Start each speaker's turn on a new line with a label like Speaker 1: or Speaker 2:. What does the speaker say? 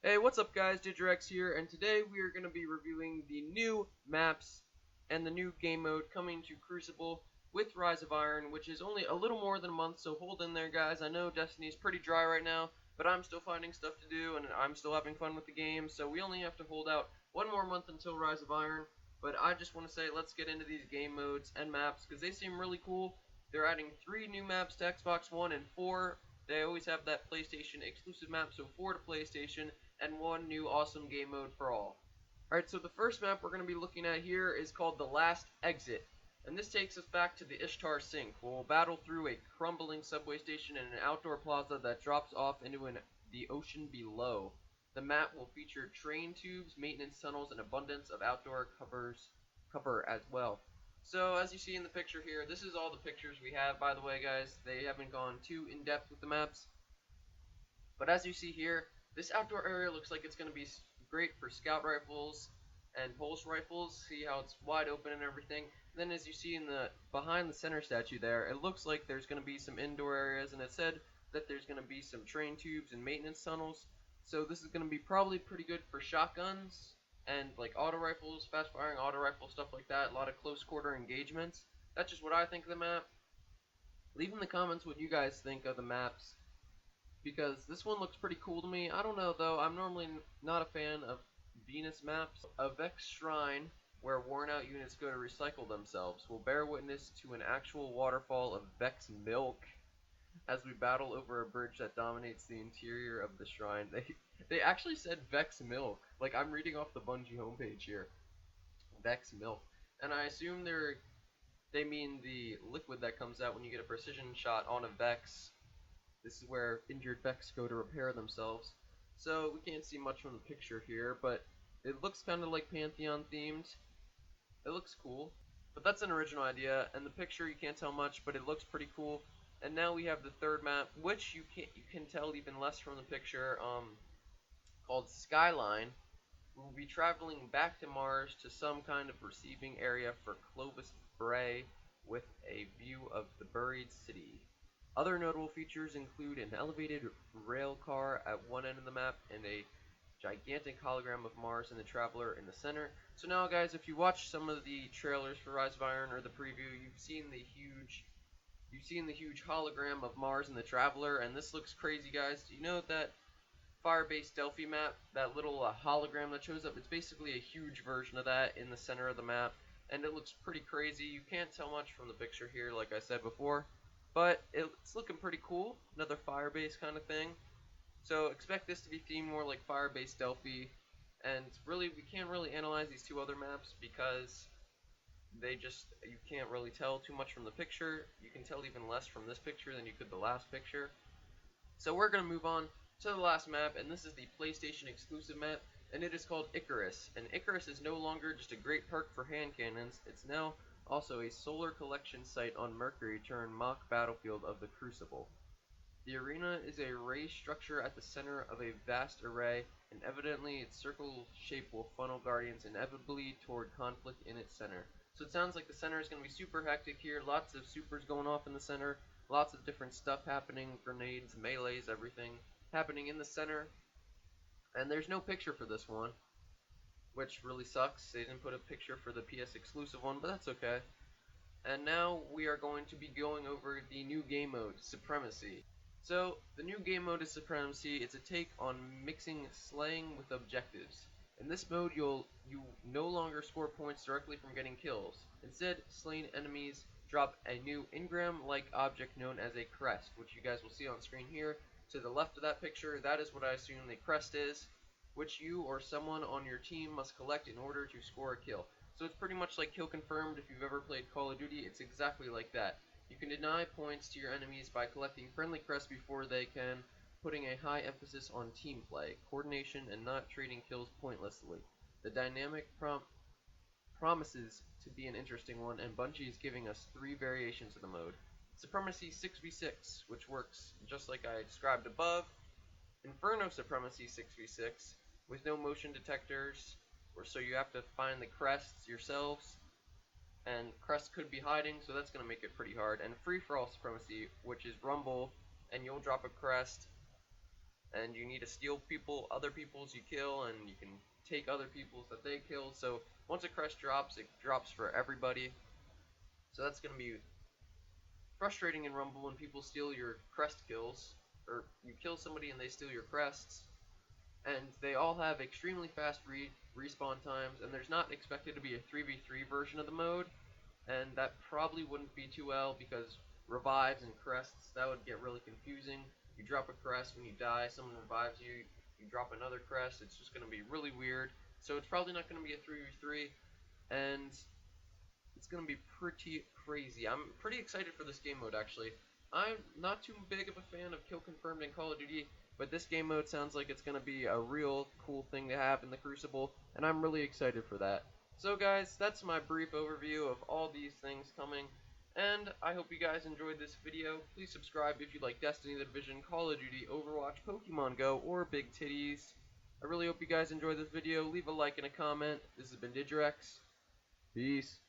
Speaker 1: Hey, what's up guys, Digirex here, and today we are going to be reviewing the new maps and the new game mode coming to Crucible with Rise of Iron, which is only a little more than a month, so hold in there guys. I know Destiny's pretty dry right now, but I'm still finding stuff to do, and I'm still having fun with the game, so we only have to hold out one more month until Rise of Iron. But I just want to say, let's get into these game modes and maps, because they seem really cool. They're adding 3 new maps to Xbox One and 4. They always have that PlayStation exclusive map, so 4 to PlayStation, and 1 new awesome game mode for all. Alright, so the first map we're going to be looking at here is called The Last Exit, and this takes us back to the Ishtar Sink. We'll battle through a crumbling subway station and an outdoor plaza that drops off into the ocean below. The map will feature train tubes, maintenance tunnels, and abundance of outdoor cover as well. So as you see in the picture here, this is all the pictures we have, by the way guys. They haven't gone too in-depth with the maps. But as you see here, this outdoor area looks like it's going to be great for scout rifles and pulse rifles. See how it's wide open and everything. Then as you see in the behind the center statue there, it looks like there's going to be some indoor areas, and it said that there's going to be some train tubes and maintenance tunnels. So this is going to be probably pretty good for shotguns and like auto rifles, fast firing auto rifle, stuff like that. A lot of close quarter engagements. That's just what I think of the map. Leave in the comments what you guys think of the maps, because this one looks pretty cool to me. I don't know though, I'm normally not a fan of Venus maps. A Vex Shrine, where worn out units go to recycle themselves, will bear witness to an actual waterfall of Vex milk as we battle over a bridge that dominates the interior of the shrine. They actually said Vex milk. Like, I'm reading off the Bungie homepage here. Vex milk. And I assume they mean the liquid that comes out when you get a precision shot on a Vex. This is where injured Vex go to repair themselves. So we can't see much from the picture here, but it looks kind of like Pantheon themed. It looks cool. But that's an original idea, and the picture you can't tell much, but it looks pretty cool. And now we have the third map, which you can tell even less from the picture, called Skyline. We'll be traveling back to Mars to some kind of receiving area for Clovis Bray with a view of the buried city. Other notable features include an elevated rail car at one end of the map and a gigantic hologram of Mars and the Traveler in the center. So now guys, if you watch some of the trailers for Rise of Iron or the preview, you've seen the huge hologram of Mars and the Traveler, and this looks crazy guys. Do you know that Firebase Delphi map, that little hologram that shows up, it's basically a huge version of that in the center of the map, and it looks pretty crazy. You can't tell much from the picture here, like I said before, but it's looking pretty cool. Another Firebase kind of thing. So expect this to be themed more like Firebase Delphi, and really we can't really analyze these two other maps because you can't really tell too much from the picture. You can tell even less from this picture than you could the last picture. So we're going to move on to the last map, and this is the PlayStation exclusive map, and it is called Icarus. And Icarus is no longer just a great perk for hand cannons, it's now also a solar collection site on Mercury turned mock battlefield of the Crucible. The arena is a raised structure at the center of a vast array, and evidently its circle shape will funnel guardians inevitably toward conflict in its center. So it sounds like the center is going to be super hectic here, lots of supers going off in the center, lots of different stuff happening, grenades, melees, everything happening in the center. And there's no picture for this one, which really sucks. They didn't put a picture for the PS exclusive one, but that's okay. And now we are going to be going over the new game mode, Supremacy. So, the new game mode is Supremacy. It's a take on mixing slaying with objectives. In this mode, you no longer score points directly from getting kills. Instead, slain enemies drop a new engram-like object known as a crest, which you guys will see on screen here. To the left of that picture, that is what I assume the crest is, which you or someone on your team must collect in order to score a kill. So it's pretty much like Kill Confirmed. If you've ever played Call of Duty, it's exactly like that. You can deny points to your enemies by collecting friendly crests before they can, putting a high emphasis on team play, coordination, and not trading kills pointlessly. The dynamic promises to be an interesting one, and Bungie is giving us 3 variations of the mode. Supremacy 6v6, which works just like I described above. Inferno Supremacy 6v6, with no motion detectors, so you have to find the crests yourselves, and crests could be hiding, so that's going to make it pretty hard. And Free-for-all Supremacy, which is Rumble, and you'll drop a crest, and you need to steal other people's you kill, and you can take other people's that they kill. So once a crest drops, it drops for everybody. So that's going to be frustrating in Rumble when people steal your crest kills, or you kill somebody and they steal your crests. And they all have extremely fast respawn times, and there's not expected to be a 3v3 version of the mode, and that probably wouldn't be too well because revives and crests, that would get really confusing. You drop a crest, when you die, someone revives you, you drop another crest, it's just going to be really weird. So it's probably not going to be a 3v3, and it's going to be pretty crazy. I'm pretty excited for this game mode, actually. I'm not too big of a fan of Kill Confirmed in Call of Duty, but this game mode sounds like it's going to be a real cool thing to have in the Crucible, and I'm really excited for that. So guys, that's my brief overview of all these things coming, and I hope you guys enjoyed this video. Please subscribe if you like Destiny, The Division, Call of Duty, Overwatch, Pokemon Go, or Big Titties. I really hope you guys enjoyed this video. Leave a like and a comment. This has been Digirex. Peace.